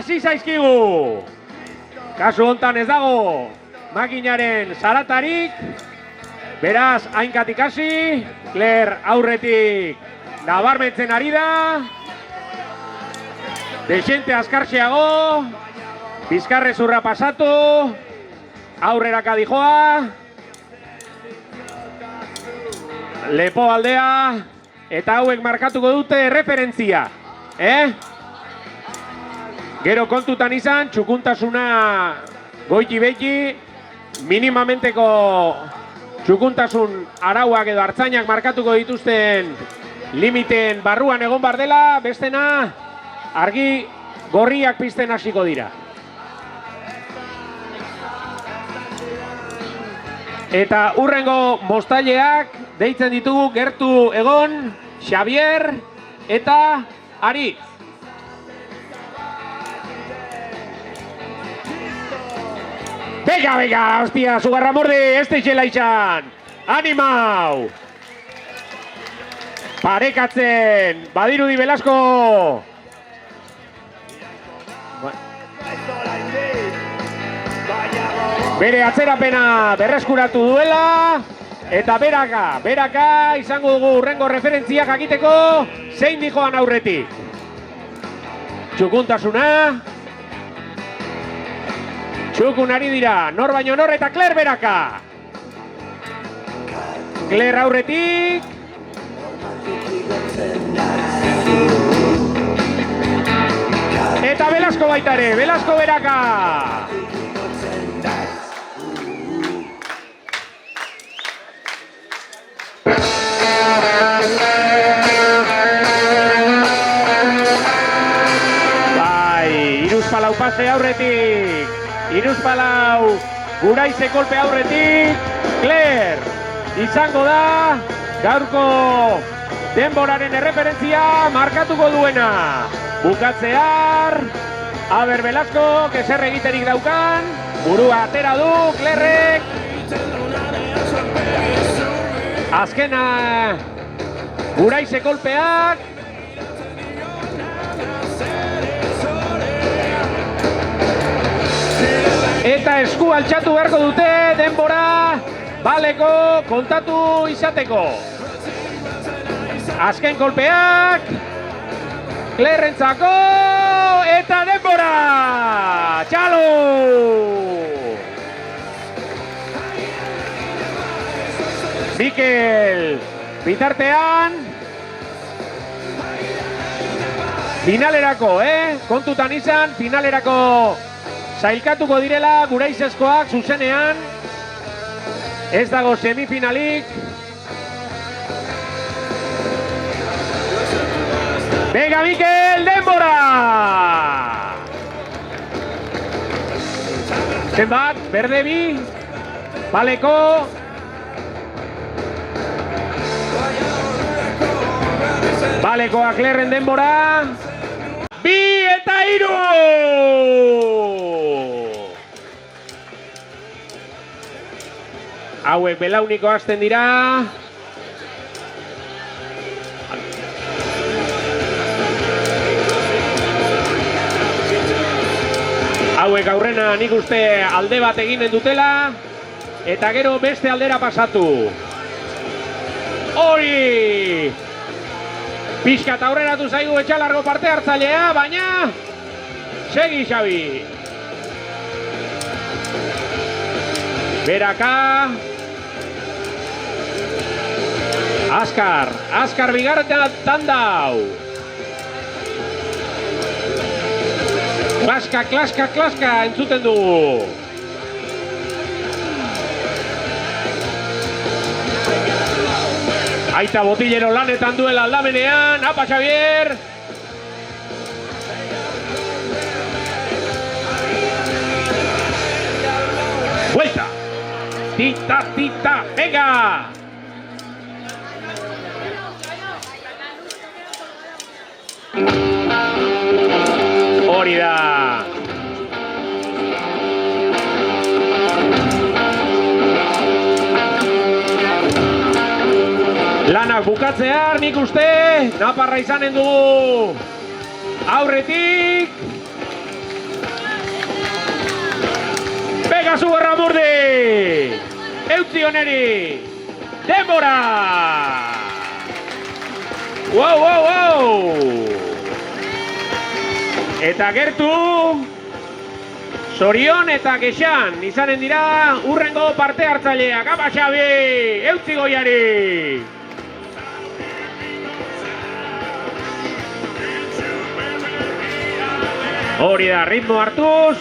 hasi zaizkigu. Kasu hontan ez dago makinaren zaratarik, beraz hainkatik hasi, Claire aurretik nabarmentzen ari da, desente azkartxeago, bizkarrezurra pasatu, aurrera kadijoa, lepo aldea, eta hauek markatuko dute referentzia. Gero kontutan izan, txukuntasuna goiti beti, minimamenteko txukuntasun arauak edo hartzainak markatuko dituzten limiten barruan egon bar dela, bestena argi gorriak pizten hasiko dira. Eta hurrengo mostaileak deitzen ditugu Gertu Egon, Xavier eta Ari. Bega, hostia, Zugarramordi, ez teixela izan. Animau! Parekatzen, badirudi Velasco. Bere atzerapena berreskuratu duela. Eta beraka izango dugu hurrengo referentziak jakiteko zein dijoan aurretik. Txukuntasuna. Txukun ari dira, nor baino nor eta Claire beraka. Claire aurretik. Eta Velasco baitare, Velasco beraka. Bai, Iruzpalau pase aurretik. Iruzpalau Guraize kolpe aurretik. Claire izango da gaurko denboraren erreferentzia markatuko duena. Bukatzear, aber Velasco, keser egiterik daukan, burua atera du, Clairek. Azkena Guraize kolpeak. Eta esku altxatu beharko dute denbora baleko kontatu izateko. Azken kolpeak Clairentzako eta denbora! Txalo! Mikel bitartean finalerako, kontutan izan, finalerako sailkatuko direla Guraizeskoak zuzenean. Ez dago semifinalik. Bega Mikel, denbora! Zenbat, berde bi, baleko. Balekoak Claireren denbora. Bi eta hiru! Hauek belauniko hasten dira. Hauek aurrena nik uste alde bat eginen dutela. Eta gero beste aldera pasatu. Hori! Pixkat aurreratu zaigu etxalargo parte hartzailea, baina segi Xabi. Beraka. Azkar bigarren tandau. Klaska entzuten dugu. Aita Botillero lanetan duela aldamenean. Apa Xavier. Vuelta. Tita, venga. Hori da. Lanak bukatzear, nik uste, naparra izanen dugu. Aurretik. Bega Zuberra Murdi! Eutzi oneri! Denbora! Wow! Eta gertu... Zorion eta Kexan, izanen dira urrengo parte hartzaileak. Apa Xabi, eutzi goiari! Hori da, ritmo hartuz.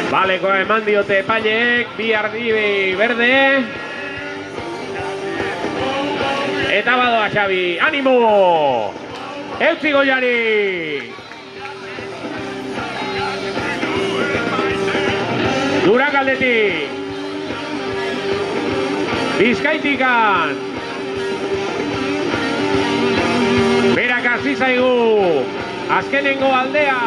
Balekoa eman diote epaileek, bi ardi berde. Eta badoa Xabi, animo! Eutzi goiari! Duragaldetik! Bizkaitikan! Berak hasi zaigu! Azkenengo aldea!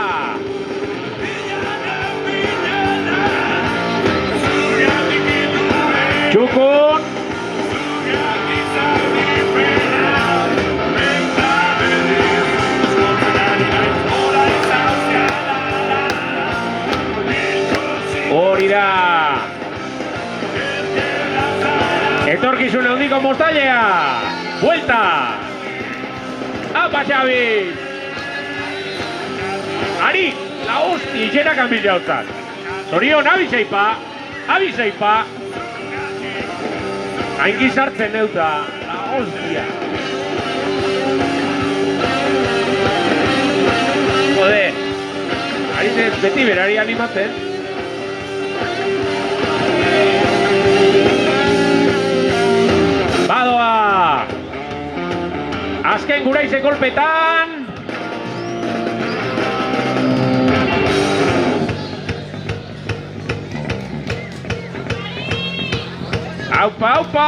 Txukun! Hori da! Etorkizun handiko moztailea! Vuelta! Apa Xabi! Ari! La hosti, itxera kanbila hotzat! Zorion, abizeipa! Abizeipa! Hainki sartzen neuta, la hostia. Jode, ari beti berari animatzen. Badoa! Azken Guraize kolpetan. Aupa!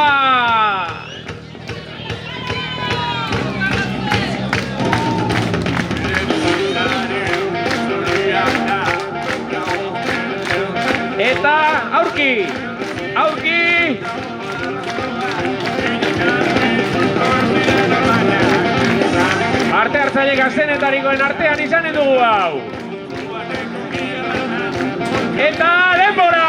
Eta aurki! Arte hartzaile gaztenetarikoen artean izanen dugu hau! Eta denbora!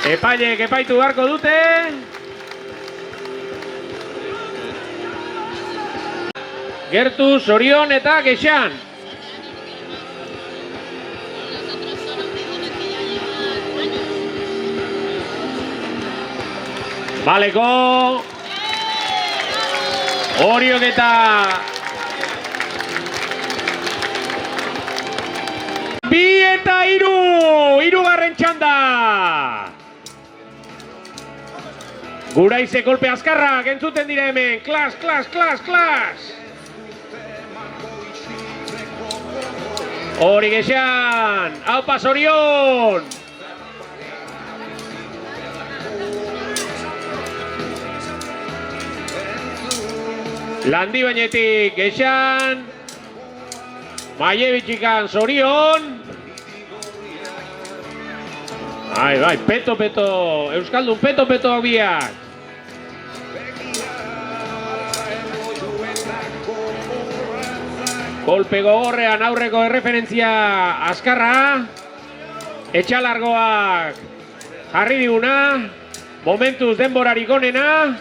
Epaileek epaitu beharko dute. Gertu, Zorion eta Kexan. Baleko. Horiok eta... Bi eta hirugarren txanda. Guraize kolpe azkarrak entzuten dira hemen. Klas! Hori Kexan! Aupa Zorion! Landi bainetik Kexan! Maiebitxikan Zorion! Bai, peto, Euskaldun peto biak! Kolpe gogorrean aurreko erreferentzia azkarra. Etxalargoak jarri diguna. Momentuz denborarik onena.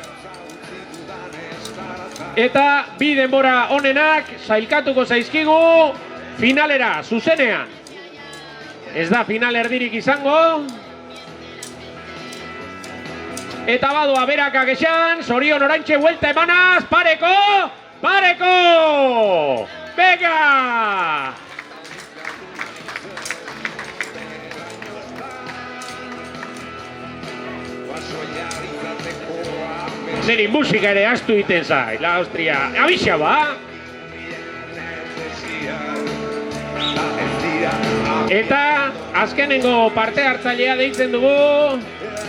Eta bi denbora onenak sailkatuko zaizkigu finalera, zuzenean. Ez da final erdirik izango. Eta badoa beraka Kexan, Zorion oraintxe buelta emanaz, pareko! Bega! Neri musika ere astu iten zai, la Austria. Abixa ba! Eta azkenengo parte hartzailea deitzen dugu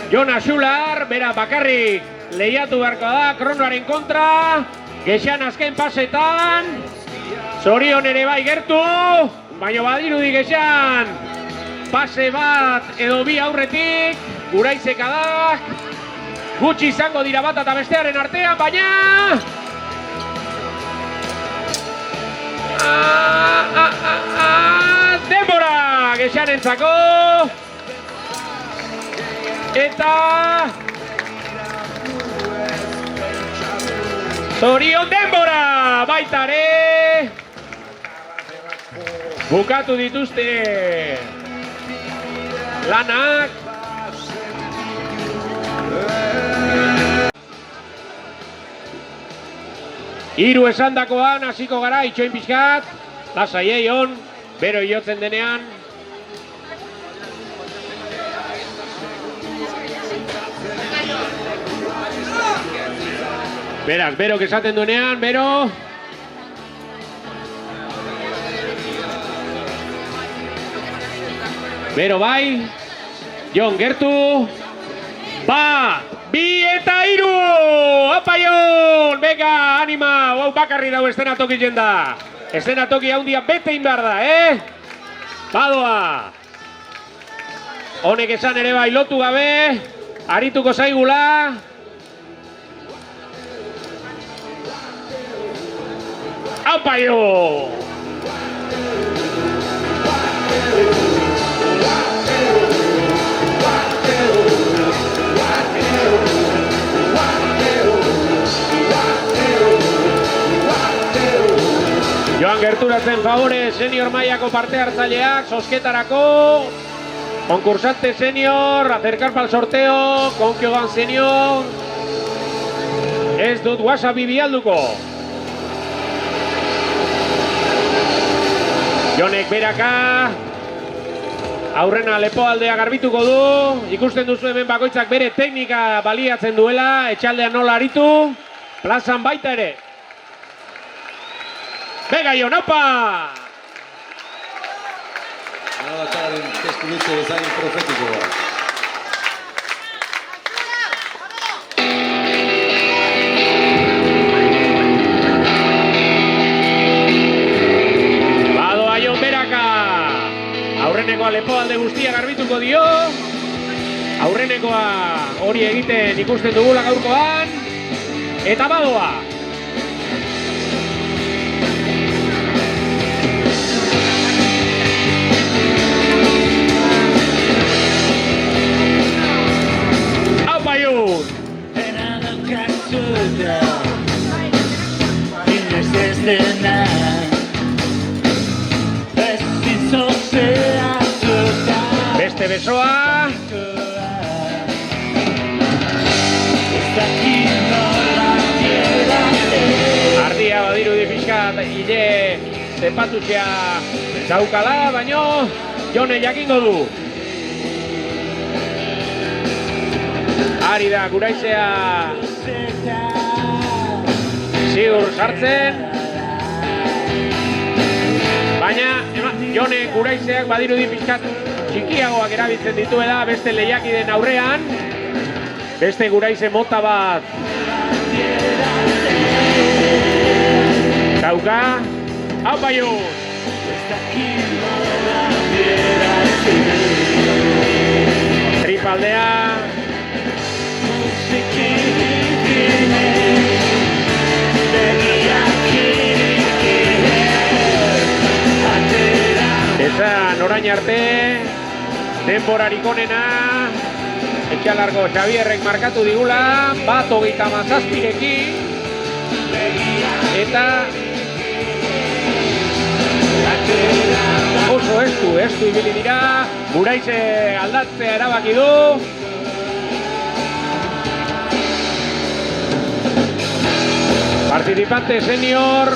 Jona Xular, bera bakarrik lehiatu beharko da kronoaren kontra. Kexan azken pasetan. Zorion ere bai gertu, baina badirudi Kexan pase bat edo bi aurretik, Guraizek adak, gutxi izango dira bat eta bestearen artean, baina... Denbora Gexarentzako! Eta... Zorion denbora baitare! Bukatu dituzte lanak. Hiru esandakoan hasiko gara itxoin pixkat. Lasai eion, bero iotzen denean. Beraz, berok esaten duenean, bero. Bero bai, Jon gertu, bat, bi eta hiru! Apa Jon, bega, anima, hau bakarri dago estenatoki jenda. Estenatoki haundia bete inbar da, Badoa. Honek esan ere bai lotu gabe, arituko zaigula. Apa Jon! Joan gerturatzen favore senior mailako parte hartzaileak, sosketarako. Concursante senior, acercar pal sorteo, Konkiogan senior. Ez dut WhatsApp bialduko. Jonek beraka. Aurrena lepoaldea garbituko du. Ikusten duzu hemen bakoitzak bere teknika baliatzen duela. Etxaldean nola aritu. Plazan baita ere. Bega Jon, opa! Batzaren testu dutze bezain profetikoa. Badoa Jon beraka! Aurrenekoa lepoalde guztia garbituko dio. Aurrenekoa hori egiten ikusten dugula gaurkoan. Eta badoa! Beste besoa. Ardia badirudi pixkat hile zepatutxea daukala, baino Jone jakingo du. Ari da Guraizea ziur sartzen. Baina Jone Guraizeak badirudi pixkat txikiagoak erabiltzen dituela beste lehiakideen aurrean. Beste Guraize mota bat dauka. Aupa Jon! Tripaldea. Esan orain arte, denborarik onena, Etxalargo Xabierrek markatu digula, 1:37 eta oso estu ibili dira, Guraize aldatzea erabaki du. Participante senior.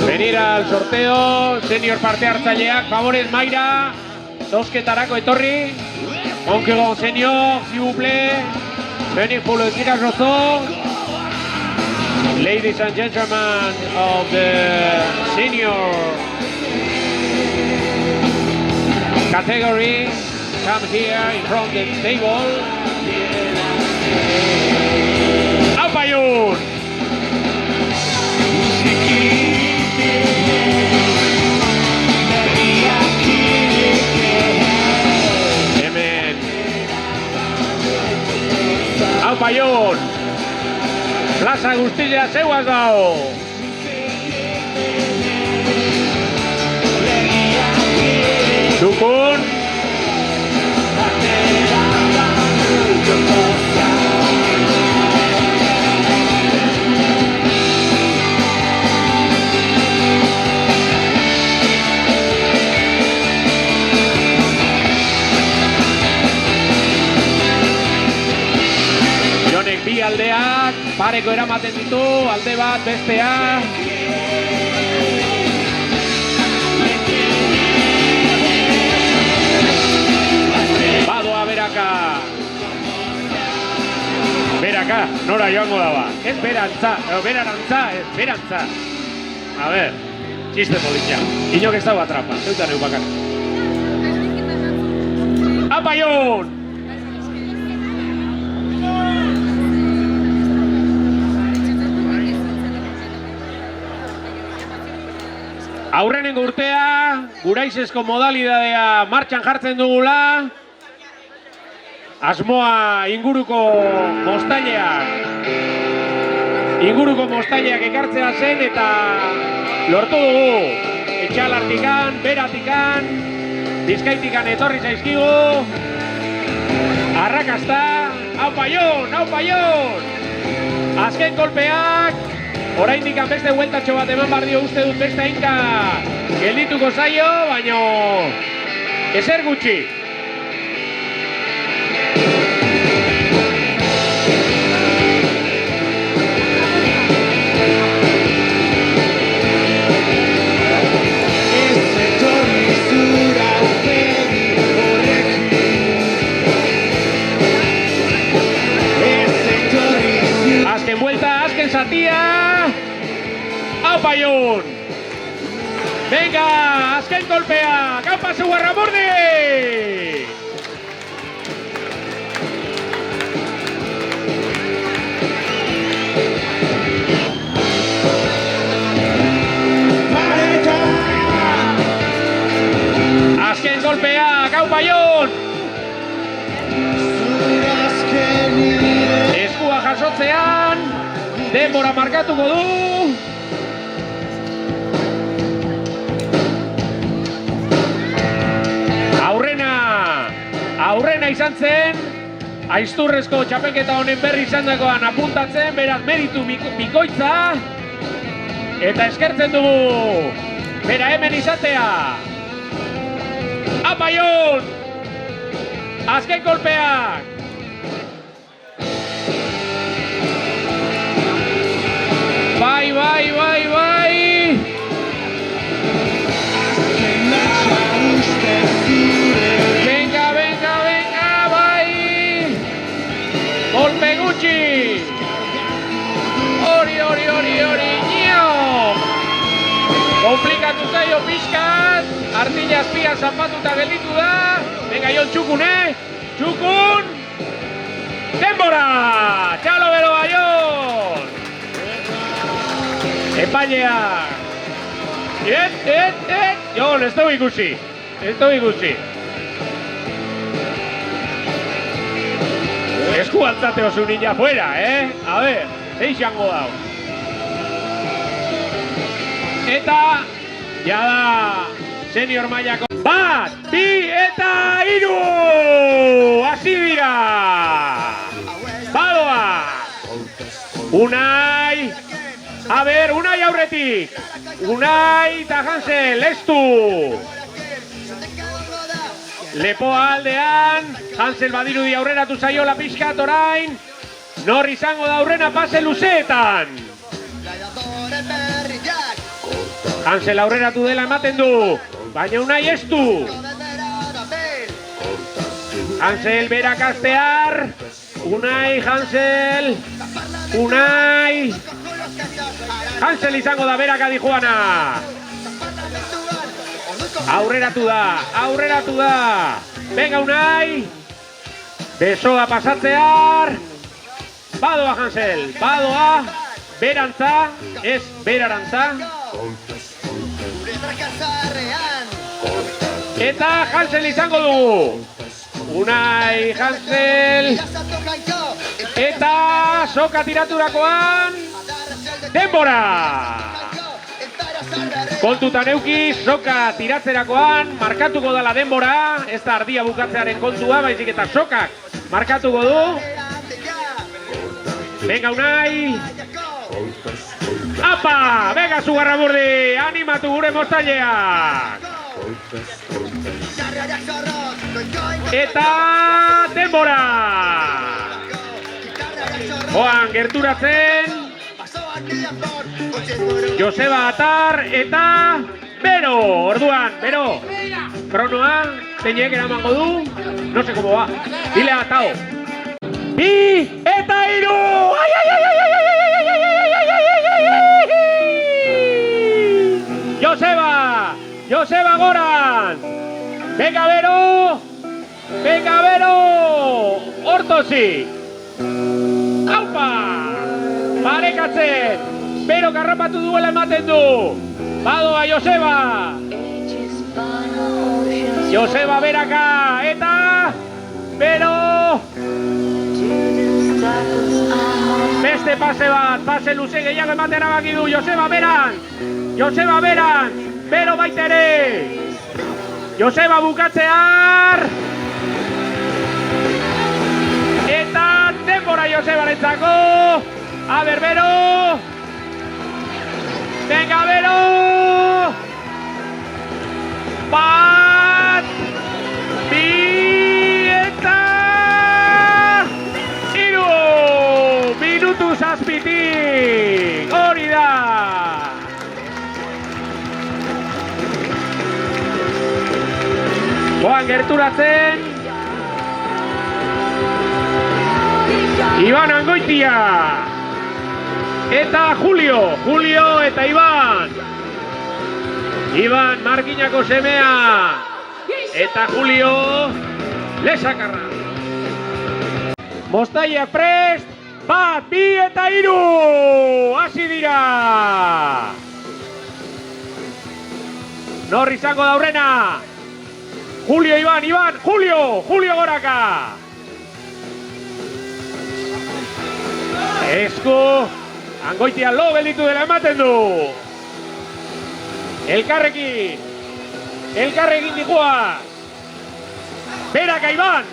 Venir al sorteo, senior parte hartzaileak, favorez Maira, zosketarako etorri. Konkiogan senior, s'il vous plaît. Venir pour le tirage au sort. Ladies and gentlemen of the senior category, come here in front of the table. Aupa Jon! Paion! Plaza guztia zeuaz dago! Txukun! Jonek bi aldeak, pareko eramaten ditu, alde bat, bestea. Badoa Beraka. Beraka, nora joango daba. Ez berantza, berarantza, ez berantza. A ver, txiste politia. Inok ez dago atrapa, zeutan eupakar. Apaion! Aurrenengo urtea, guraizesko modalidadea martxan jartzen dugula. Asmoa inguruko mostaileak ekartzea zen eta lortu dugu. Etxalartikan, beratikan, Bizkaitikan etorri zaizkigu. Arrakasta, hau Paion! Azken kolpeak, oraindik beste bueltatxo bat eman bardio uste dut beste hainka geldituko zaio, baino ezer gutxi. Azken vuelta, azken zatia! Hau Paion! Venga, azken kolpea! Hau pasu Guarramurdi! Azken kolpea! Hau Paion! Eskua jasotzean, denbora markatuko du. Aurrena izan zen, aizturrezko txapelketa honen berri izan dagoan apuntatzen, beraz meritu bikoitza. Eta eskertzen dugu, bera hemen izatea. Apaion! Azken kolpeak! Bai! Venga, bai! Kolpe gutxi! Hori, nio! Komplikatu zaio pixkat, artilla azpian zapatuta gelditu da. Venga, Jon Txukun, Txukun! Denbora! Txalo bero Jon! Epailea! Jon, ez dugu ikusi. Esku altzate oso nina fuera, A ver, eixango dau. Eta, jada, senior mailako. Bat, bi eta hiru! Hasi dira! Badoa! Unai! A ber, Unai aurretik! Unai eta Hansel, estu! Lepoa aldean, Hansel badirudi aurreratu zaiola pixkat orain. Nor izango da aurrena pase luzeetan. Hansel aurreratu dela ematen du, baina Unai estu. Hansel berak astear. Unai, Hansel. Unai. Hansel izango da berak adijoana. Aurreratu da. Venga Unai. Besoa pasatzear. Badoa Hansel, badoa. Berantza, ez berarantza. Eta Hansel izango dugu. Unai, Hansel. Eta soka tiraturakoan denbora! Kontutan euki, soka tiratzerakoan markatuko dela denbora, ez da ardia bukatzearen kontua, baizik eta sokak markatuko du. Venga Unai! Apa! Venga Zugarramurdi! Animatu gure moztaileak! Eta denbora! Joan gerturatzen Joseba Atar eta Bero! Orduan, Bero! Kronoa, zeinek eramango du? No sé cómo va. Dile a Tao. Bi eta hiru! Ai, ai, ai, ai, ai, ai, Joseba! Joseba Goran! Venga, Bero! Venga, Bero! Hortozi! Aupa! Parekatzen! Bero garrapatu duela ematen du! Badoa Joseba! Joseba beraka! Eta... Bero! Beste pase bat! Pase luze gehiago ematen erabaki du! Joseba beran! Joseba beran! Bero baita ere! Joseba bukatzear! Eta denbora Josebarentzako! A ber, Bero! Venga, Bero! Bat! Bi eta... Hiru! Minutu zazpitik! Hori da! Joan gerturatzen Iban Angoitia eta Julio eta Iban Markinako semea eta Julio Lesakarra Mostaia prest bat, bi eta hiru hasi dira nor izango da aurrena Julio, Iban, Julio goraka! Esku, Angoitia lo gelditu dela ematen du! Elkarrekin dikoa! Beraka Iban!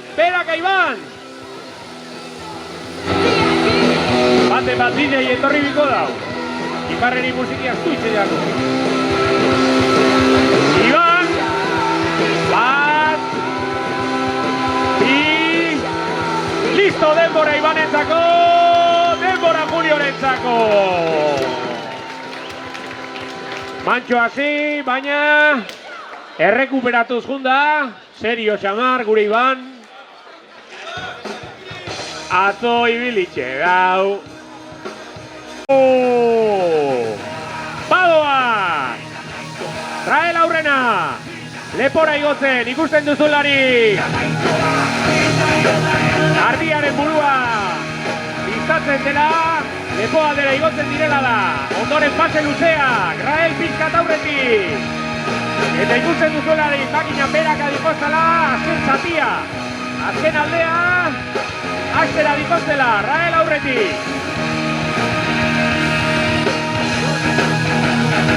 Bate bat DJ etorri biko dau! Iparreri musiki astuitze jako! Iban! Bat, bi, listo denbora Ibanentzako, denbora Juliorentzako. Mantxo hasi, baina errekuperatuz junda, serio xamar gure Iban. Atzo ibilitxe gau. Badoa! Trae aurrena! Lepora igotzen, ikusten duzulari! Ardiaren burua! Biztatzen dela, lepoa dela igotzen direla da! Ondoren pase luzeak, Rael pizkat aurretik! Eta ikusten duzulari, makina beraka dikoztela, azken zatia! Azken aldea, aztera dikoztela, Rael aurretik!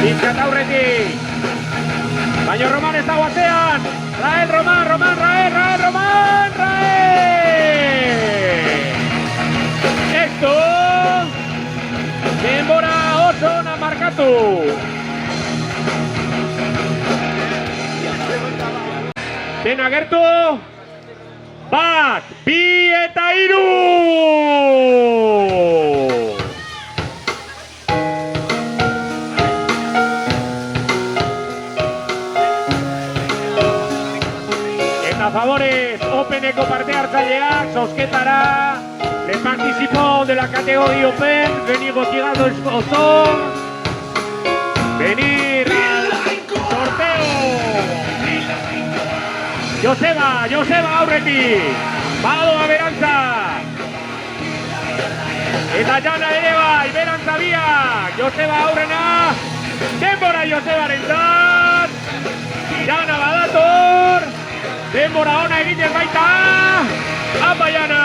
Pizkat aurretik! Baina Roman ez dago atzean! Rael, Roman! Esto! Denbora oso ona markatu! Dena gertu! Bat, bi eta hiru! A favores, Openeko parte hartzaileak, zozketara, les participants de la categoría Open, venir retirando el sponsor, venir al sorteo. Joseba aurretik, Badoa berantza. Eta Jana ere bai, berantza biak, Joseba aurrena, denbora Josebarentzat, Jana badator. Denbora ona egiten baita! Apa Jana!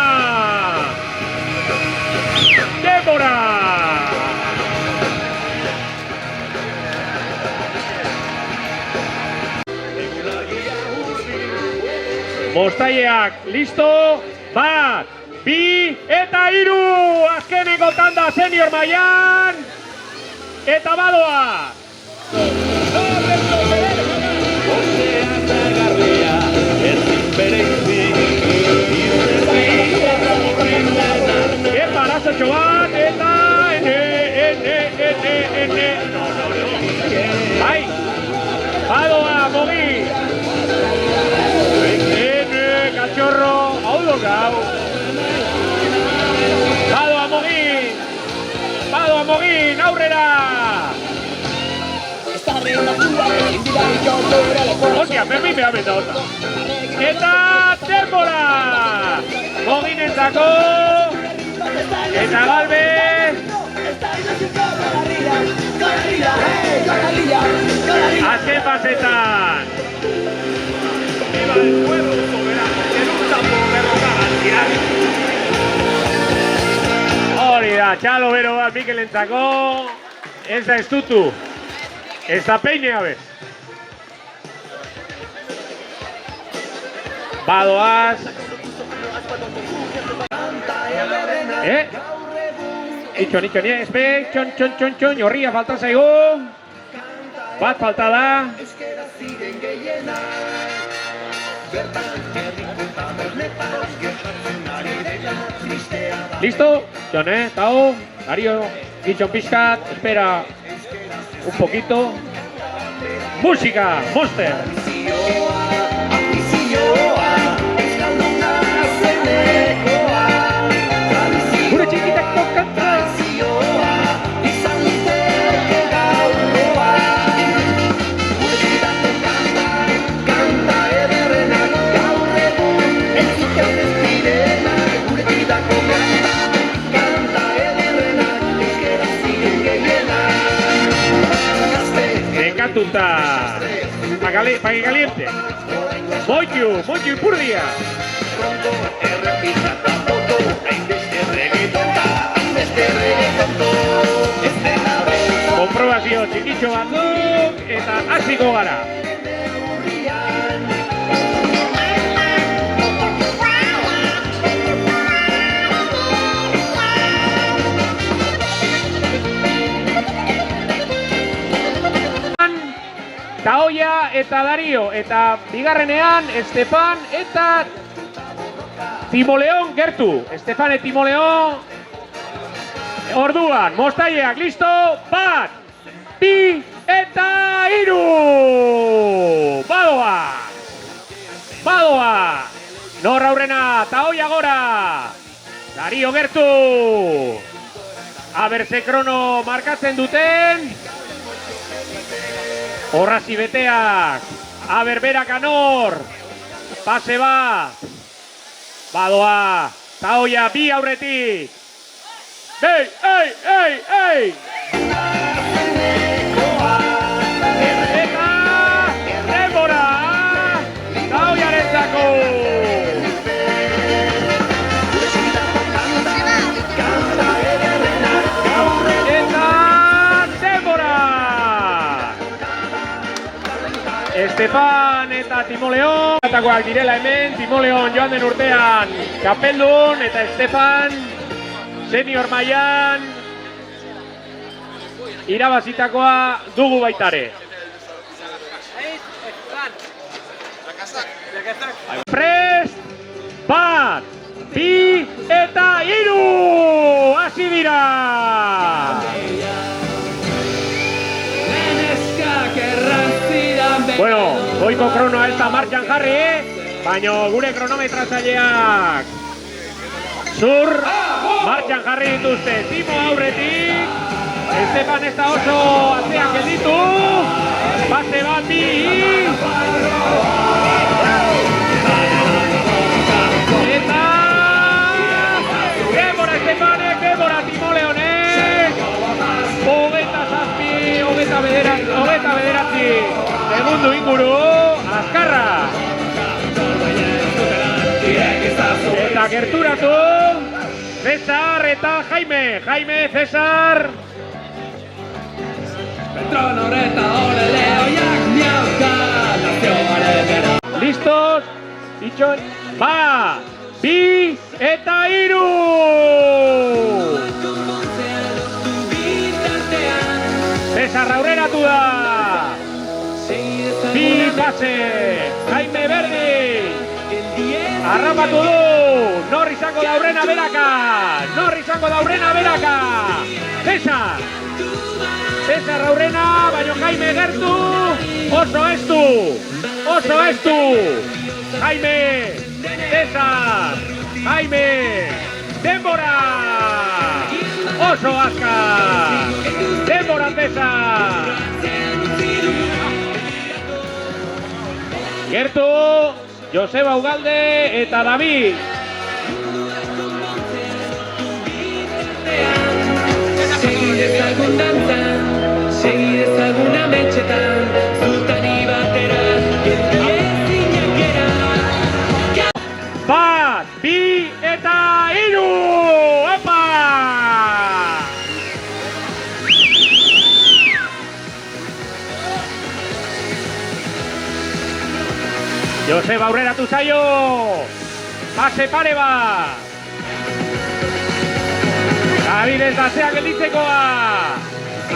Mostaileak, listo, bat, bi, eta hiru! Azkeneko tanda senior mailan, eta badoa! Epa, arazotxo bat, eta bai, badoa, Mogi! Cachorro, hau gau. Badoa Mogin, aurrera! Hostia, Fermin behar beta ota. Eta denbora! Moginentzako! Eta Galvez! Azken pasetan! ¡Viva el pueblo soberano! ¡Que nunca por derrotar al tirano! Hori da, txalo bero bat Mikelentzako, ez da estutu, ez da peine abez. Badoaz. Itxon, espe, txon, horria falta zaigu. Bat falta da. Listo, John, Tao, Darío, Guichon pixkat, espera un poquito. Música, Monster. Gure txikitak tokanta. Tuta para que caliente. Moyu Ipurdia. Konprobazio txikitxo batzuk eta hasiko gara. Taoia eta Dario, eta bigarrenean Estefan eta Timoleon gertu. Estefan eta Timoleon. Orduan, Mostaileak, listo, bat, bi eta hiru! Badoa! Nor aurrena, Taoia gora! Dario gertu! Abertze krono markatzen duten. Horrazi beteak, aberberak anor, pase bat, badoa, Taoia bi aurretik, ei! Eta, denbora, Taoiarentzako! Estefan eta Timoleon atakoak direla hemen, Timoleon joan den urtean kapeldun eta Estefan senior mailan irabazitakoa dugu baitare. Prest, bat, bi eta hiru! Hasi dira! Bueno, goiko kronoa ez da martxan jarri, baina gure kronometratzaileak zur martxan jarri dituzte. Timo aurretik, Estefan ez da oso atzean gelditu, base bat bi, eta denbora Estefanek, denbora Timoleonek, hogeta zazpi, hogeta bederatzi. Segundu inguru, azkarra! Eta gerturatu, Cesar eta Jaime, Cesar! Listos, Itxon, ba, bi, eta iru! Cesar aurreratu da! Bi pase, Jaime Berdi! Arrapatu du! Nor izango da aurrena beraka! Nor izango da aurrena beraka! Cesar! Cesar aurrena, baino Jaime gertu! Oso estu! Oso estu! Jaime! Cesar! Jaime! Denbora! Oso azka! Denbora Cesar! Gertu! Joseba Ugalde eta David! Segi dezagun dantzan, segi dezagun ametxetan, zutari batera, geldi ezinak gera. Bat, bi eta iru! Opa! Joseba aurreratu zaio! Pase pare bat! David ez da zea gelditzekoa!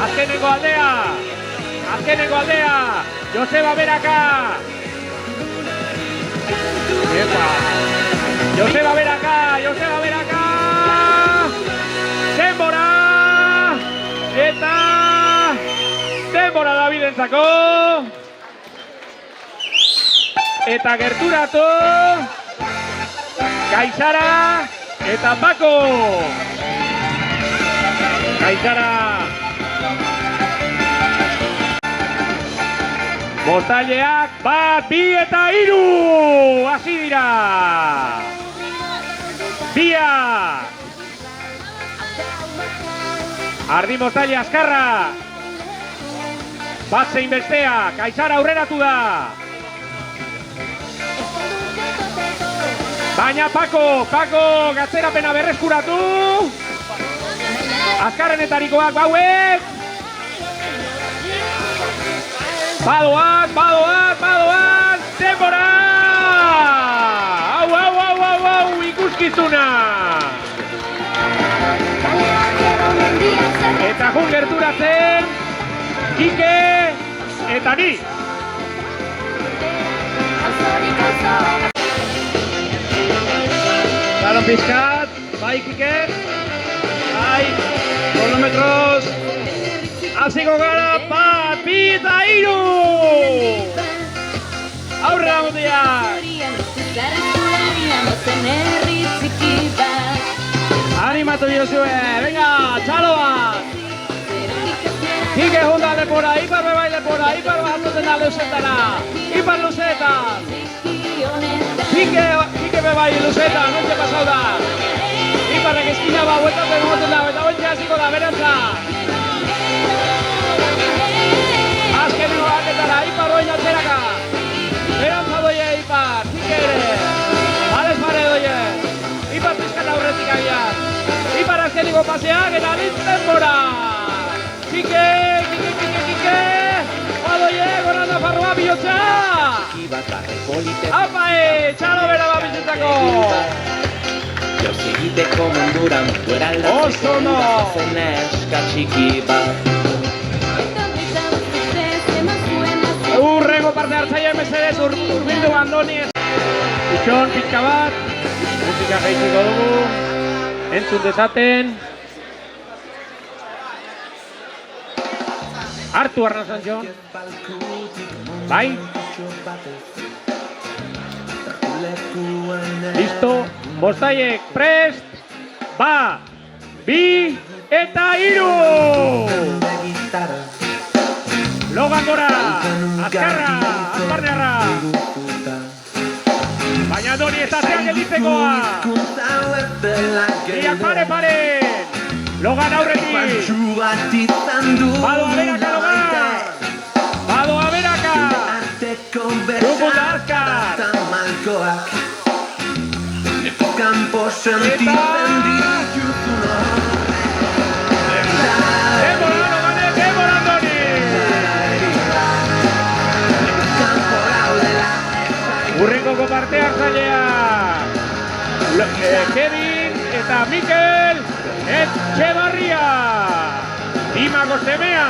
Azkeneko aldea! Azkeneko aldea! Joseba beraka! Epa! Joseba beraka! Joseba beraka! Denbora! Eta... Denbora Davidentzako! Eta gerturatu Kaizara eta Paco. Kaizara. Mostaileak bat, bi eta hiru. Hasi dira. Bia. Ardi Mostaile azkarra. Bat zein bestea. Kaizara aurreratu da. Baina Paco gatzerapena berreskuratu. Azkarrenetarikoak bauek. Badoan, denbora! Hau, ikuskizuna! Eta jun gerturatzen, Kike eta ni. Balon pizkat, bai Kiker, bai, kronometros, hasiko gara, bat, bi eta hiru! Aurrera mutilak! Animatu Josue, venga, txaloa! Kike junda lepora, ipar bebai lepora, ipar bajatzen da leuzetana, ipar leuzetan! Kike bebai luzetan, nontxe pasau da. Iparrek eskina ba, huetatzen moten da, eta hontxe hasiko da, berantza. Azkeneko baketara, Ipar oin atzeraka. Berantza doie Ipar, Kike ere. Bales pare doie. Ipar pizkan aurretik agian. Ipar azkeneko paseak eta lintzen bora. Kike. Badoie, goran Nafarroa bihotza. Apae, txalo bera babizitzako! Josegiteko munduran, duera aldatzeko mugatzen eska txiki bat. Urrengo parte hartzaile mesedez urbildu Andoni. Itxon, pizka bat. Musika jaitsiko dugu. Entzun dezaten. Hartu Arnazan, Jon. Bai. Listo, Mostaiek prest, ba, bi eta hiru! Logan gora, azkarra, azparnearra! Baina Andoni ez azteak gelditzekoa! Iak pare! Logan aurretik! Badoa beraka, Logan! Badoa beraka! Zukuta azkar! Kanpo sentitzen dituzuna. Denbora Andoni! Urrengo Atletikoko parte hartzaileak. Kevin eta Mikel Etxebarria. Dimako semea.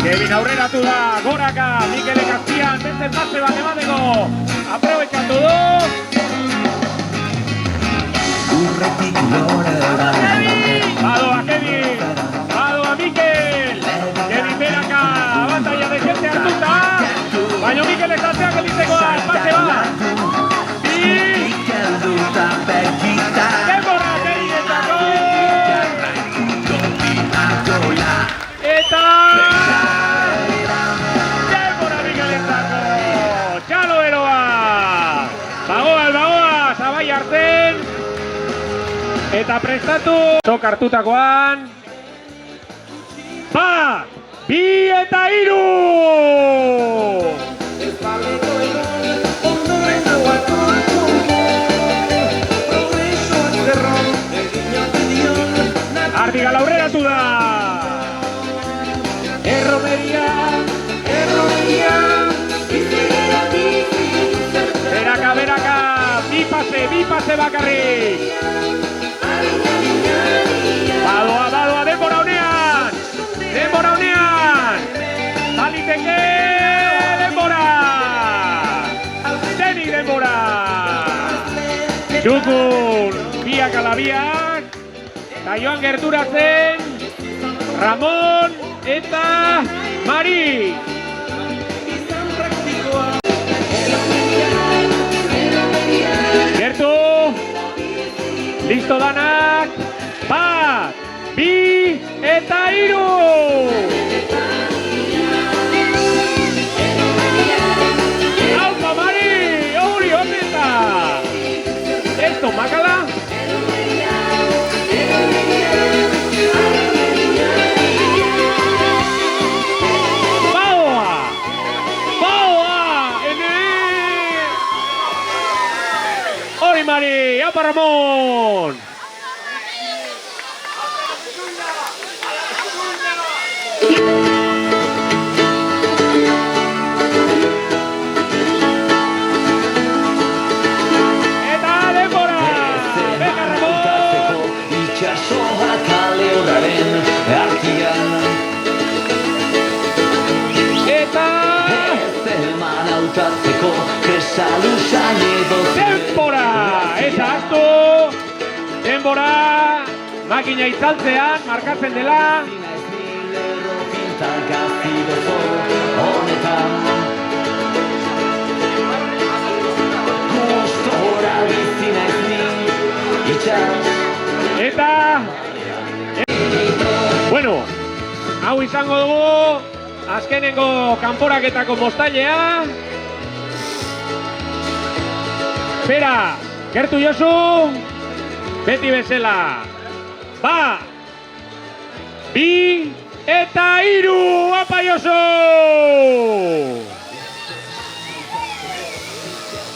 Kevin aurreratu da, goraka, Mikelek azpian, beste pase bat emateko. Aprobetxatu du. Badoa Kevin, badoa Mikel. Kevin beraka, abantaia de gente hartuta. Baina Mikel ez atzea gelditzeko da, pase bat. Denbora Kevinetako. Eta denbora Mikeletako. Txalo eroa. Bagoa, zabai hartzen. Eta prestatu. Sok hartutakoan. Bat, bi eta hiru. Ardigal aurreratu da. Erromeria. Beraka, bi pase bakarrik. Badoa, denbora honean. Baliteke denbora. Zenik denbora. Txukun, biak ala biak. Eta joan gerturatzen Ramon eta Mari. Gertu, listo danak, bat, bi eta hiru. Aupa Mari, hori honeta. Esto, makala. Mari, apa Ramon. Eta denbora. Venga Ramon. Itxasoa kale honaren artian. Eta eman hautatzeko kresalusan edo denbora. Eta astu. Denbora. Makina itzaltzean, markatzen dela. Eta bueno, hau izango dugu azkenengo kanporaketako mostailea. Bera, gertu Josu, beti bezala. Ba, bi eta hiru, apa Josu!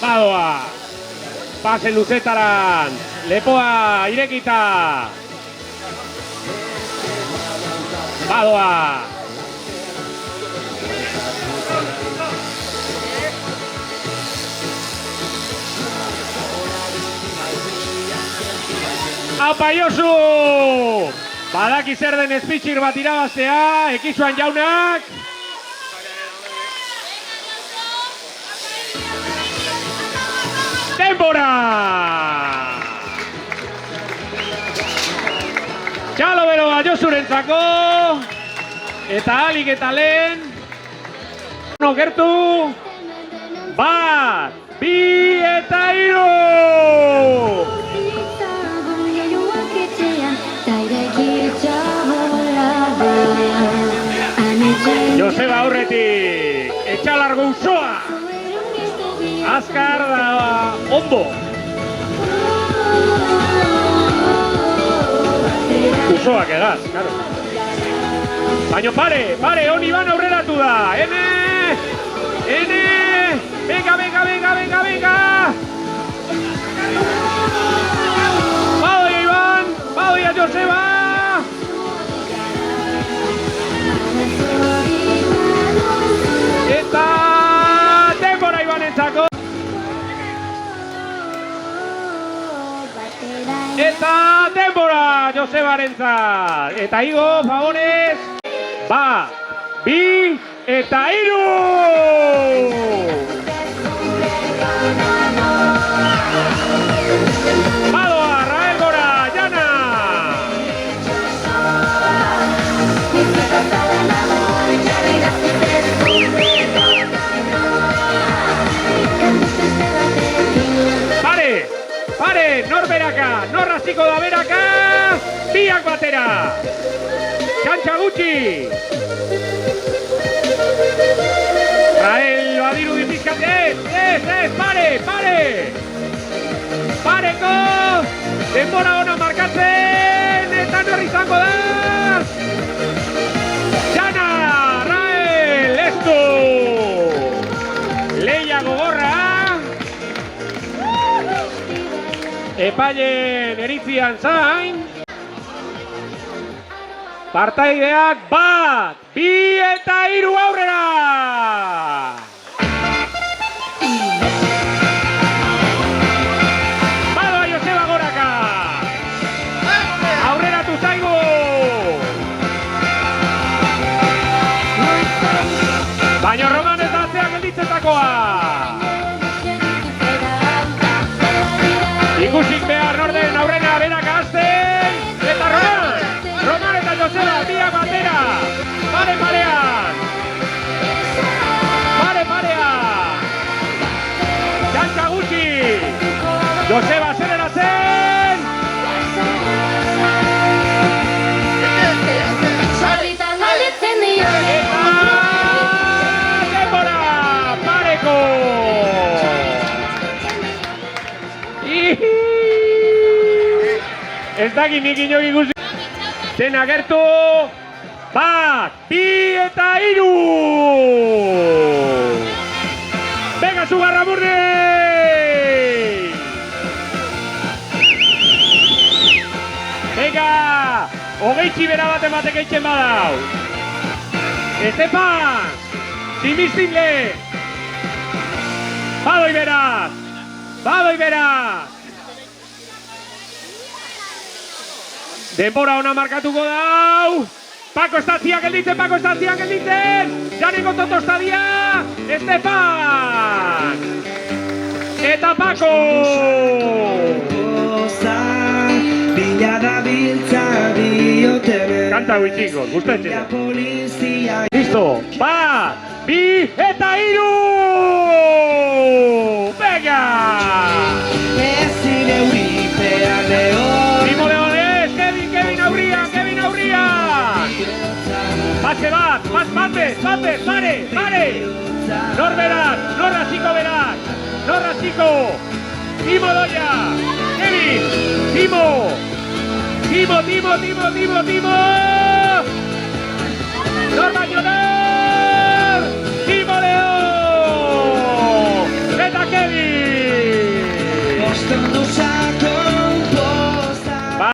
Badoa, pase luzetaran, lepoa irekita. Badoa. Apa Josu! Badaki zer den espitxir bat irabaztea, ekizuan jaunak. Denbora! Txalo beroa Josurentzako. Eta alik eta lehen. No gertu. Bat, bi eta hiru! Joseba aurretik, etxalargo usoa. Azkar da ondo. Usoak egaz, claro. Baina pare, honi ban aurreratu da. Ene! Venga! Badoia Iban, badoia Joseba. Josebarentzat. Eta igo, favorez. Bat, bi, eta hiru! Badoa, Rael gora, Jana! Pare, nor beraka, nor hasiko da beraka, biak batera. Kantxa gutxi. Rael badiru dizkat, ez, pare. Pareko, denbora ona markatzen, eta nor izango da. Jana, Rael, estu. Leia gogorra. Epailen eritzian zain. Partaideak bat, bi eta hiru aurrera! Badoa Joseba goraka! Aurreratu zaigu! Baina Roman ez da atzean gelditzetakoa! Ikusik behar norden aurrena berak azten, eta Roman eta Joseba biak batera, parean, Jantza gutxi, Joseba zeleratzen, eta denbora, pareko! Ez dakit nik inok ikusi. Dena gertu. Bat, bi eta hiru. Bega Zugarramurdi! Bega! Hogeitzi bera bat ematek eitzen badau. Estefan! Simistinle! Badoi beraz! Denbora ona markatuko dau! Pako estazia gelditzen! Janeko Toto estadia! Estefan! Eta Pako! Kanta hui, chicos, gustatzen. Listo! Bat! Bi eta hiru! Venga! Timo Leones, Kevin Aurrian! Base bat, pare! Nor hasiko berak! Timo Doia! Kevin! Timo! Nor baino nor! Timo Leon! Eta Kevin!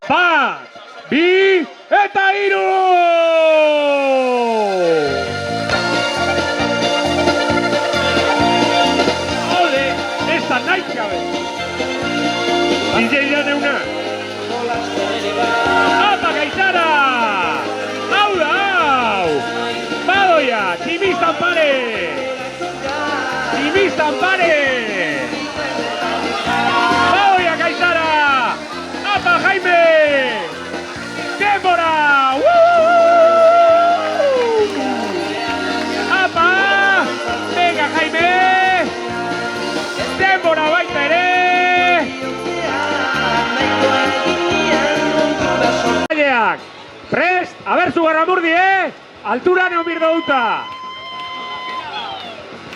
Bat! Bi! Eta hiru! Ole! Ez da nahi gabe! DJ Janeuna! Apa Gaizara! Hau da, hau! Badoia! Tximistan pare! Badoia Gaizara! Apa Jaime! Denbora! Apa! Venga Jaime! Denbora baita ere! Prest! A ber, Zugarramurdi, Altura neomir douta!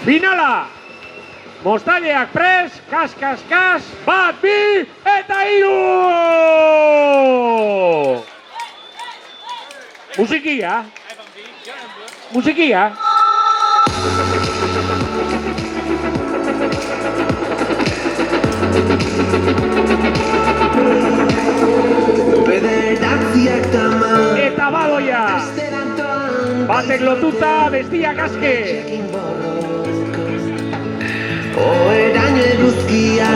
Finala! Mostaileak prest! Kas! Bat, bi, eta hiru! Musikia! Eta Badoia! Batek lotuta, bestiak aske! Oeraino eguzkia,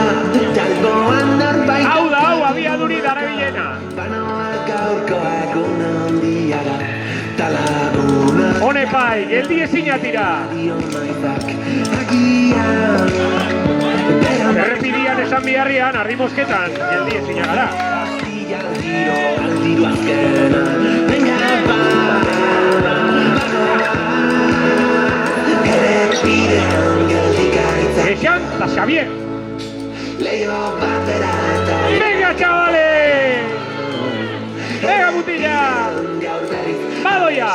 talgoan norbait. Hau da, hau, abiaduri darabilena. Banoak gaurkoak una handiara, talaguna. Hone pai, geldi ezina tira. Errepidian esan biharrian, harri mosketan, geldi ezina gara. Aldiro azkena, venga errepidean geldikaitza. Eixan, eta Xavier. Leio batera eta Venga, chavales! Venga, mutilla! Badoia!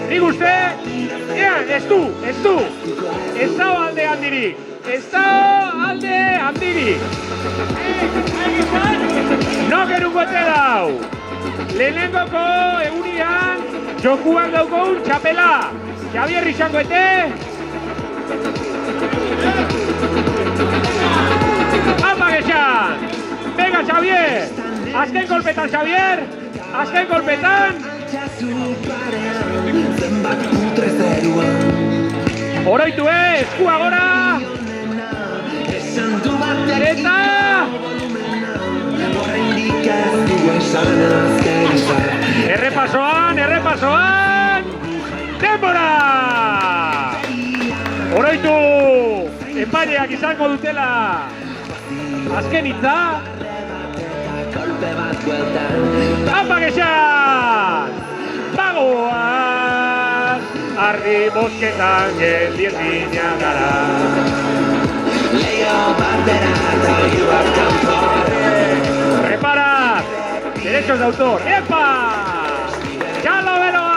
Nik uste, ez du! Ez da alde handirik! Ez da alde handirik! No geruko ete dau! Lehenengoko egunian jokuan daukoun txapela! Xavier izango ete! ¡Apa que sean! ¡Venga, Xavier! ¡Azken golpetan, Xavier! ¡Azken golpetan! Oroitu, eskua gora! Eta! Errepasoan! Denbora! Oroitu! Enpaineak izango dutela! Azken hitza! ¡Apa que sean! Bagoaz! Ardi bosketan geldi ezina gara. Repara! Derechos de autor. ¡Epa! ¡Txalo beroa!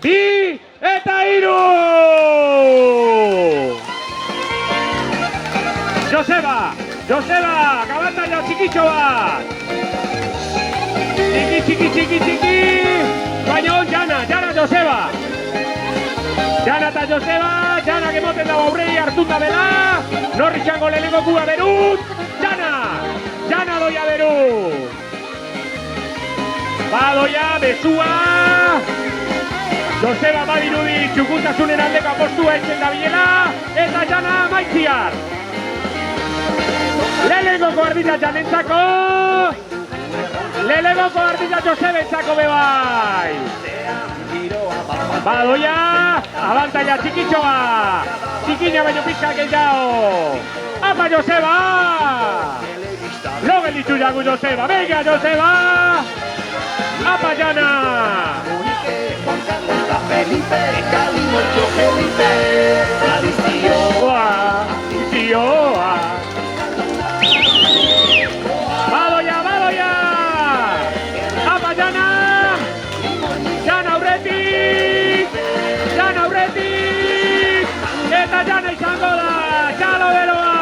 Bi eta hiru! Joseba! Kabataila txikitxo bat! Txiki! Baina Jana Joseba! Jana eta Joseba! Jana kemoten dago aurrei hartuta dela! Norri txango lehenengo kua berut! Jana doia berut! Badoia, besua! Joseba badirudi txukuntasunen aldeko apostua etzen dabilela! Eta Jana maitziar! Lehenengoko ardita Janentzako! Lehenengoko ardita Josebentzako bebai! Badoia! Abantaila txikitxoa! Txikina baino pizka gehiago! Apa Joseba! Lo gelditu jagu Joseba! Venga Joseba! Apa Jana! Tradizioa! Badoia! Apa Jana! Jana aurretik! Eta Jana izango da! Txalo beroa!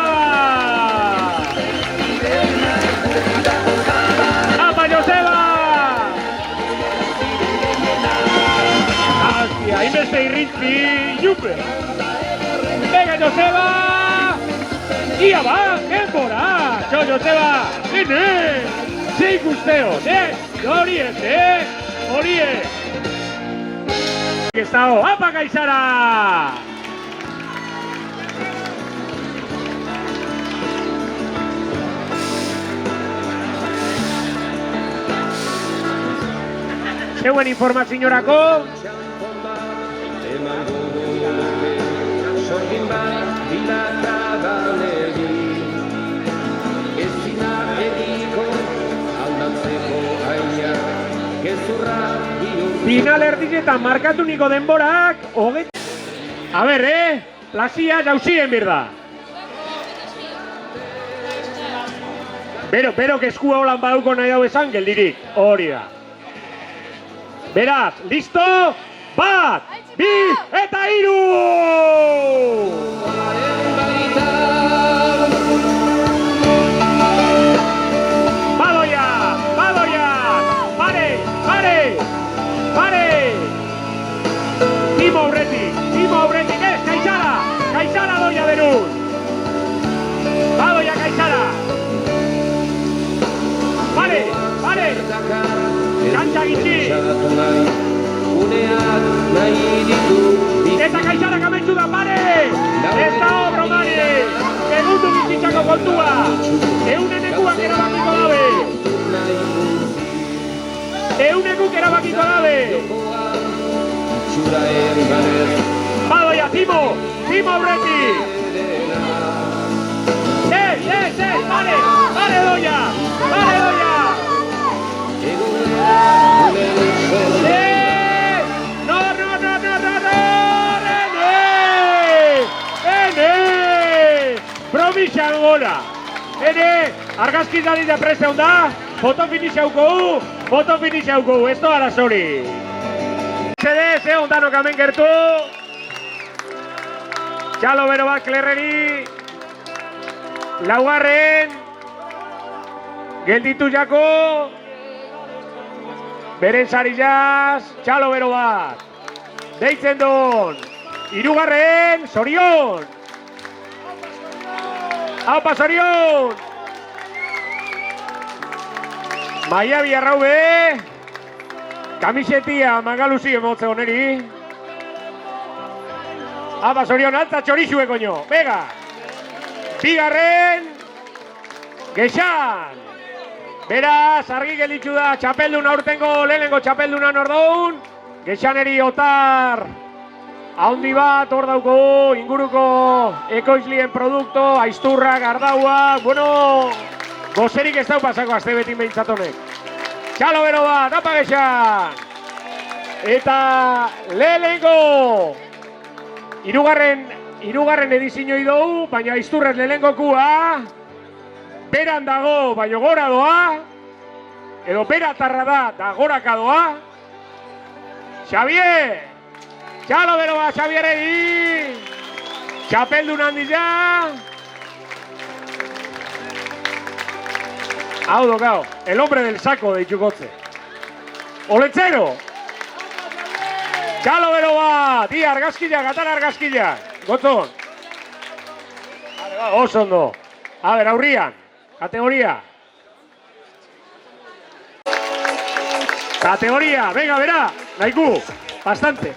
Apa Joseba! Hostia, hainbeste irritzi, jupe! Venga Joseba! Ia ba, denbora! Txo Joseba! Nene! Zeik usteo, horiek! Ez dago, apa gaizara! Zeuen informaziorako! Final erdietan markatu niko denborak, A ber, lasia jauzien birda. Bero eskua holan baduko nahi hau esan geldirik, hori da. Beraz, listo, bat, bi eta hiru! Timo aurretik, Kaizara doia beruz! Badoia Kaizara! Pare! Kantxa gitxi! Eta Kaizara kamen kontua. Eunenekuak erabakiko dabe. Eunekuk erabakiko dabe. Badoia, Timo aurretik. Vale, doia. No, Ene! Promisa gora. Ene, argazkizari da preste onda, foto finixauko, ez toa arazori. Zede, ondano kamen gertu. Txalo bero bat klerreri. Laugarren. Gelditu jako. Beren sarizaz, txalo bero bat. Deitzen don. Hirugarren, Sorion. Aupa, Sorion. Maiabi arraube. Kamisetia Magaluzi emotze oneri. Aupa, Sorion, alta txorixue, koño. Bega. Bigarren. Gexan. Beraz, argi gelitzu da, txapeldun aurtengo lehenengo txapelduna nordaun. Gexaneri otar. Haundi bat, hor dauko, inguruko ekoizlien produkto, aizturrak, ardaua, bueno, gozerik ez dau pasako azte betin behintzatonek. Txalo bero bat, apa Gexan! Eta lehenengo, hirugarren edizioi dugu, baina aizturrez lehenengokua, beran dago, baina gora doa, edo beratarra da goraka doa. Xavier! Txalo bero bat, Xavierreri! Txapeldun handiz ja! Hau dokau, el hombre del saco de Itxukotze. Olentzero! Txalo bero bat! Ia, argazkila, gatan argazkila! Gotzon! Oso ondo! A ber, aurrian! Kategoria! Kategoria! Venga, bera! Naiku! Bastante!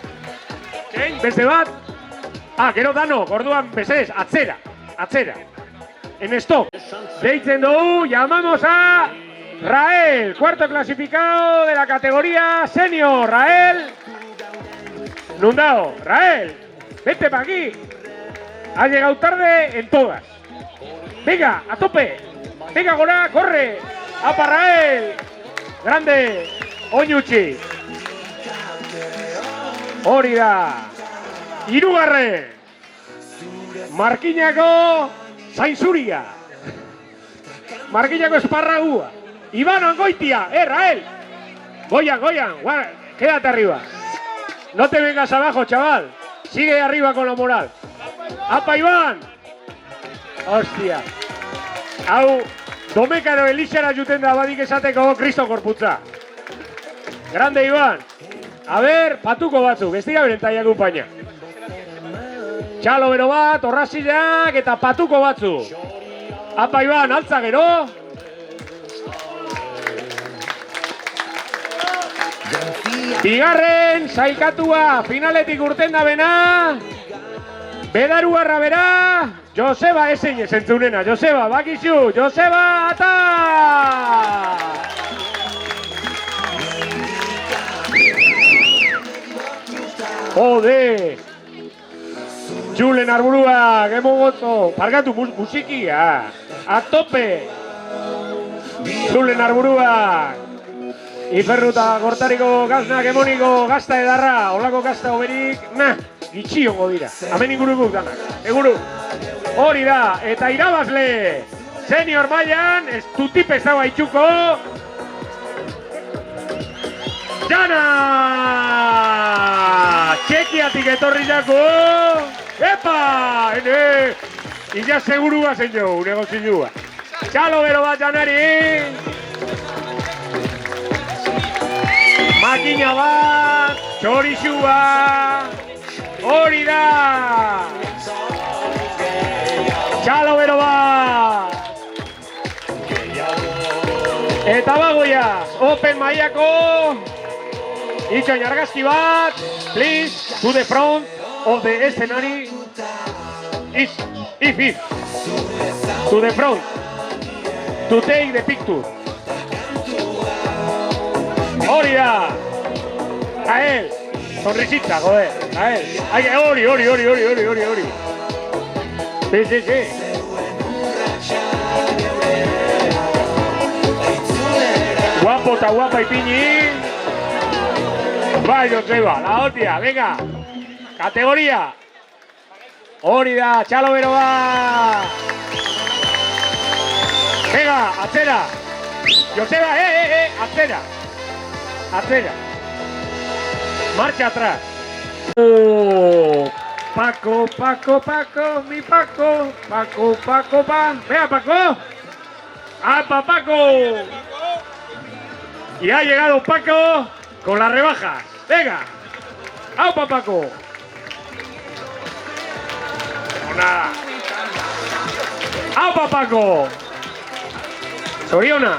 Beste bat? Gero dano, orduan bezez, atzera. En stop. Deitzen dugu, llamamos a Rael, cuarto clasificado de la categoría senior. Rael. Nundao. Rael, vente pa' aquí. Has llegado tarde en todas. Venga, a tope. Venga, gora, corre. Apa, Rael. Grande. Oñuchi. Hori da. Hirugarren. Markinako Zainzuria. Markinako Esparragua. Iván Angoitia. Rael. Goyan. Quédate arriba. No te vengas abajo, chaval. Sigue arriba con la moral. Apa, Iván. Hostia. Hau, domekaro elixera juten da badik esateko Kristo korputza. Grande, Iván. A ber, patuko batzuk, ez dira beren taiak upaina. Txalo bero bat, orrazilak eta patuko batzuk. Apa, Iban, altza gero. Bigarren, sailkatua, finaletik urten da bena. Bedaruarra bera. Joseba ezein esentzunena, Joseba, bakizu, Joseba, ata! Jode! Julen Arburua, gemo gozo, parkatu musikia, a tope! Julen Arburua, Iferruta gortariko gaznak emoniko gazta edarra, olako gazta oberik, gitxiongo dira, hemen ingurukuk danak, eguru! Hori da, eta irabazle, senior mailan, ez tutip ez dago haitxuko, Jana! Txekiatik etorri jako! Epa! Illa segurua zen jo, negozilua. Txalo bero bat Janari! Makina bat! Txorixua! Hori da! Txalo bero bat! Eta bagoia, Open Maiako! Itxain argazki bat, please, to the front of the scenario. If. To the front. To take the picture. Hori da. Gael. Sonrisita, joder. Gael. Hori. Sí. Guapo eta guapa ipini. Bai, Joseba, la hostia, venga. Categoría. Hori da, txalo bero bat. Venga, atzera. Joseba, atzera. Marcha atrás. Paco, mi Paco. Paco. Venga, Paco. ¡Apa, Paco! Y ha llegado Paco con las rebajas. Venga. ¡Apa, Paco! No, nada. ¡Apa, Paco! Soriona.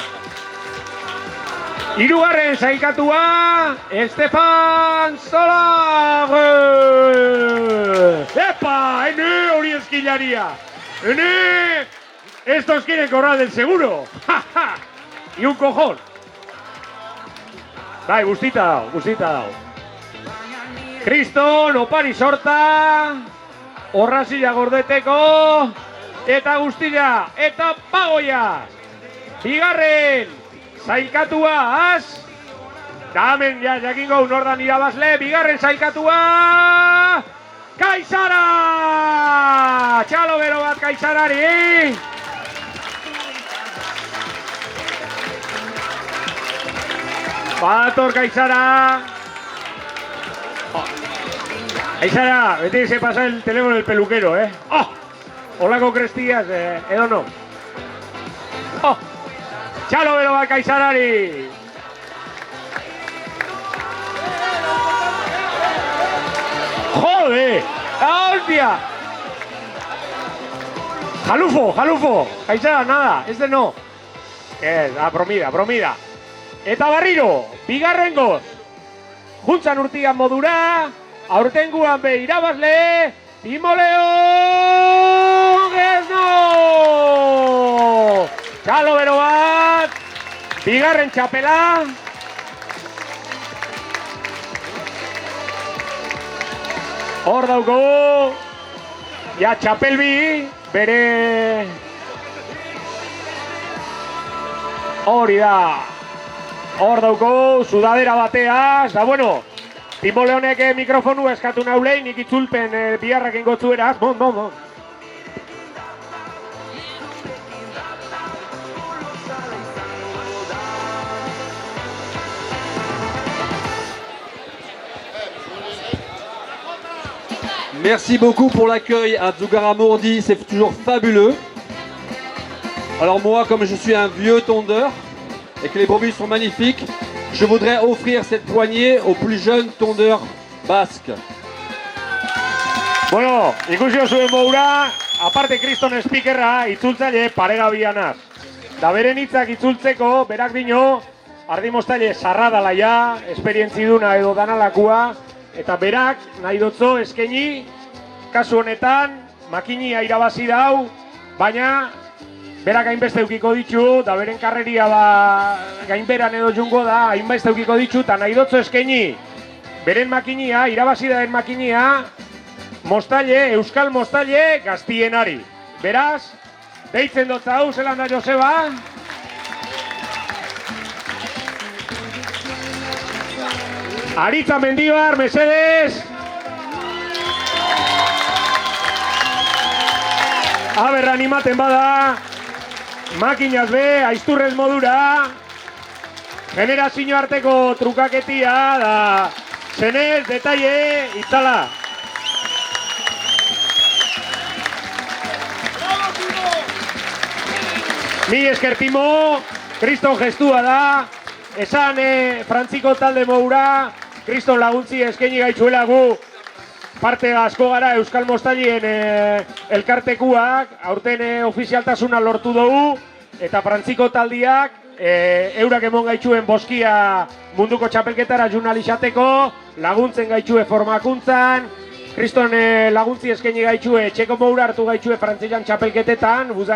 Hirugarren sailkatua, Estefan Solage. ¡Epa! ¡Ene! Hori eskilaria. ¡Ene! Estos quieren cobrar del seguro. ¡Ja, ja! Y un cojón. Bai, gustita dao. Kriston, opari sorta. Horrazila gordeteko. Eta guztila. Eta pagoia. Bigarren. Sailkatua, az. Damen, jakingo unordan irabazle. Bigarren sailkatua. Kaisara! Txalo bero bat Kaisarari. Bator Kaisara. Kaisara, beti se pasa el teléfono del peluquero, ¡Oh! Olako krestías, edo no. ¡Oh! Txalo bero bat Kaisarari. ¡Joder! ¡La hostia! Jalufo. Kaisara, nada. Este no. Es, bromida. Eta barriro, bigarrengoz. Juntzan urtian modura. Aurtenguan be irabazle. Timo León Gezno! Txalo bero bat. Bigarren txapela. Hor dauko. Ja txapelbi. Bere. Hori da. Hor dauko. Sudadera bateaz. Da bueno. Timo Leonek mikrofonu eskatu naulei. Nik itzulpen biharrak ingotzu eraz. Bon. Merci beaucoup pour l'accueil à Zugarramurdi, c'est toujours fabuleux. Alors moi, comme je suis un vieux tondeur et que les brebis sont magnifiques, je voudrais offrir cette poignée aux plus jeunes tondeurs basques. Bueno, ikusio zuen moura, aparte Kriston speakerra, itzultzaile paregabianaz. Da beren hitzak itzultzeko, berak dino, ardimoztaile sarradala ja, esperientziduna edo danalakua, eta berak nahi dotzo eskaini, kasu honetan, makinia irabazi dau, baina berak hainbeste eukiko ditu, da beren karreria gainberan edo jungo da, hainbeste eukiko ditu, eta nahi dotzo eskaini, beren makinia, irabazi daen makinia, mostaile, euskal mostaile gaztienari. Beraz, deitzen dut hau, zelan da Joseba? Aritza Mendibar, mesedez. Aber animaten bada. Makinaz be, aizturrez modura. Generazio arteko trukaketia da. Zenez, detaile, itzala. Mi esker Timo, Kriston gestua da. Esan Frantziko talde moura, Kriston laguntzi eskaini gaitzuela gu parte asko gara Euskal Mostalien elkartekuak, aurten ofizialtasuna lortu dugu, eta Frantziko taldiak eurak emon gaitzuen boskia munduko txapelketara jurnalizateko, laguntzen gaitzue formakuntzan, Kriston laguntzi eskaini gaitxue, txeko moura hartu gaitxue frantzian txapelketetan, vous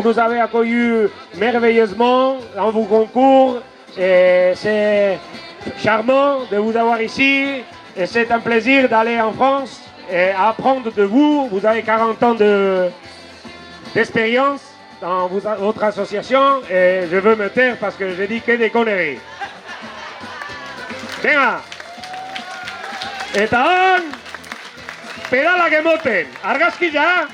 nous avez accueillis merveilleusement dans vos concours, c'est charmant de vous avoir ici, et c'est un plaisir d'aller en France et apprendre de vous. Vous avez 40 ans d'expérience dans votre association, et je veux me taire parce que je dis que des conneries. Venga! Eta on, pedalak emoten, argazkia!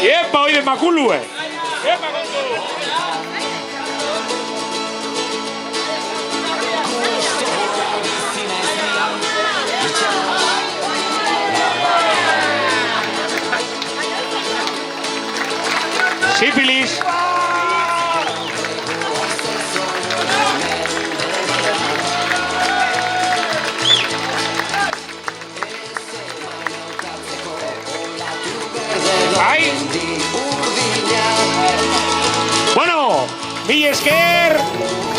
Iepa, oide makulue! Iepa, kontu! Sífilis. Bai. Bueno, mila esker.